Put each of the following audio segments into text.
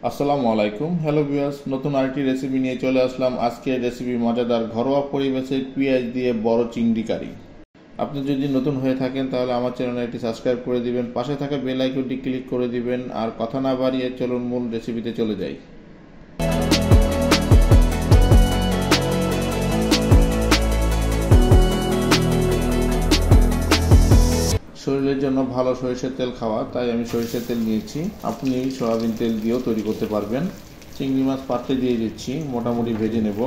আসসালামু আলাইকুম। Hello viewers, নতুন আরেকটি রেসিপি নিয়ে চলে আসলাম। আজকের রেসিপি মজাদার ঘরোয়া পরিবেশে পেঁয়াজ দিয়ে বড় চিংড়ি কারি। আপনি যদি নতুন হয়ে থাকেন তাহলে আমার চ্যানেলটি সাবস্ক্রাইব করে দিবেন, পাশে থাকা বেল আইকনটি ক্লিক করে দিবেন। আর কথা না বাড়িয়ে চলুন মূল রেসিপিতে চলে যাই। শরীরের জন্য ভালো সরিষার তেল খাওয়া, তাই আমি সরিষার তেল নিয়েছি। আপনি সয়াবিন তেল দিয়েও তৈরি করতে পারবেন। চিংড়ি মাছ পাত্রে দিয়ে দিচ্ছি, মোটামুটি ভেজে নেব।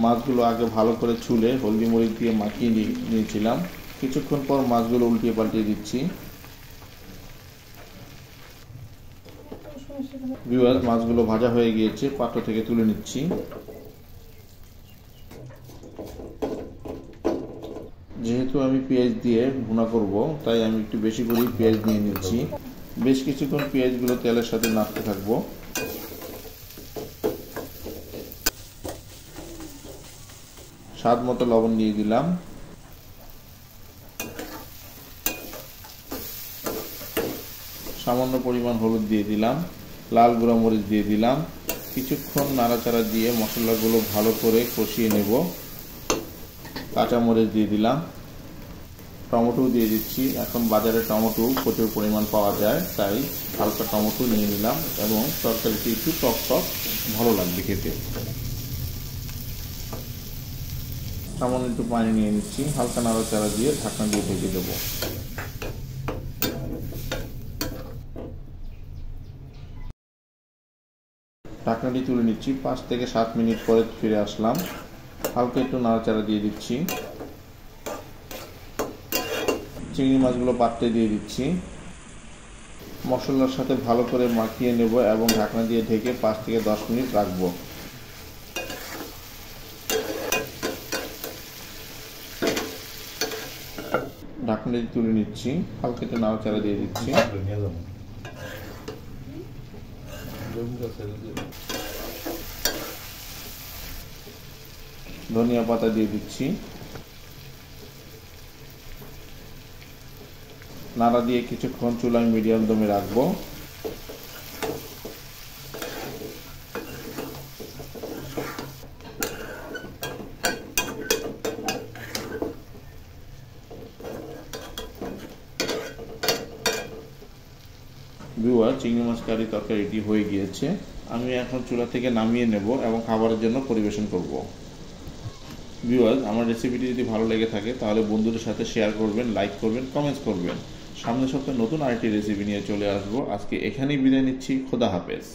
মাছগুলো আগে ভালো করে ছুলে হলদি মরিচ দিয়ে মাখিয়ে নিয়েছিলাম। কিছুক্ষণ পর মাছগুলো উল্টিয়ে পাল্টিয়ে দিচ্ছি। ভিউয়ার্স, মাছগুলো ভাজা হয়ে গিয়েছে, পাত্র থেকে তুলে নিচ্ছি। যেহেতু আমি পেঁয়াজ দিয়ে ভুনা করব, তাই আমি একটু বেশি করে পেঁয়াজ নিয়ে নিচ্ছি। বেশ কিছুক্ষণ পেঁয়াজগুলো তেলের সাথে নাড়তে থাকবো। স্বাদ মতো লবণ দিয়ে দিলাম। সামান্য পরিমাণ হলুদ দিয়ে দিলাম। লাল গুঁড়া মরিচ দিয়ে দিলাম। কিছুক্ষণ নাড়াচাড়া দিয়ে মশলাগুলো ভালো করে কষিয়ে নেব। কাঁচা মরিচ দিয়ে দিলাম। টমেটো দিয়ে দিচ্ছি। এখন বাজারে টমেটো প্রচুর পরিমাণ পাওয়া যায়, তাই হালকা টমেটো নিয়ে নিলাম এবং তরকারিটি একটু টক টক ভালো লাগবে খেতে। সামান্য একটু পানি নিয়ে নিচ্ছি। হালকা নাড়াচাড়া দিয়ে ঢাকনা দিয়ে ঢেকে দেবো। ঢাকনাটি তুলে নিচ্ছি। 5 থেকে 7 মিনিট পরে ফিরে আসলাম। হালকা একটু নাড়াচাড়া দিয়ে দিচ্ছি। চিংড়ি মাছগুলো পাত্রে দিয়ে দিচ্ছি। মশলার সাথে ভালো করে মাখিয়ে নেব এবং ঢাকনা দিয়ে ঢেকে 5 থেকে 10 মিনিট রাখবো। ঢাকনাটি তুলে নিচ্ছি। হালকা একটু নাড়াচাড়া দিয়ে দিচ্ছি। ধনিয়া পাতা দিয়ে দিচ্ছি। নাড়া দিয়ে কিছুক্ষণ চুলায় মিডিয়াম দমে রাখবো। ভিউয়ার, চিংড়ি মাছ কারি তরকারিটি হয়ে গিয়েছে। আমি এখন চুলা থেকে নামিয়ে নেব এবং খাবারের জন্য পরিবেশন করব। ভিউয়ার, আমার রেসিপিটি যদি ভালো লেগে থাকে তাহলে বন্ধুদের সাথে শেয়ার করবেন, লাইক করবেন, কমেন্টস করবেন। সামনের সপ্তাহে নতুন আরেকটি রেসিপি নিয়ে চলে আসবো। আজকে এখানেই বিদায় নিচ্ছি। খোদা হাফেজ।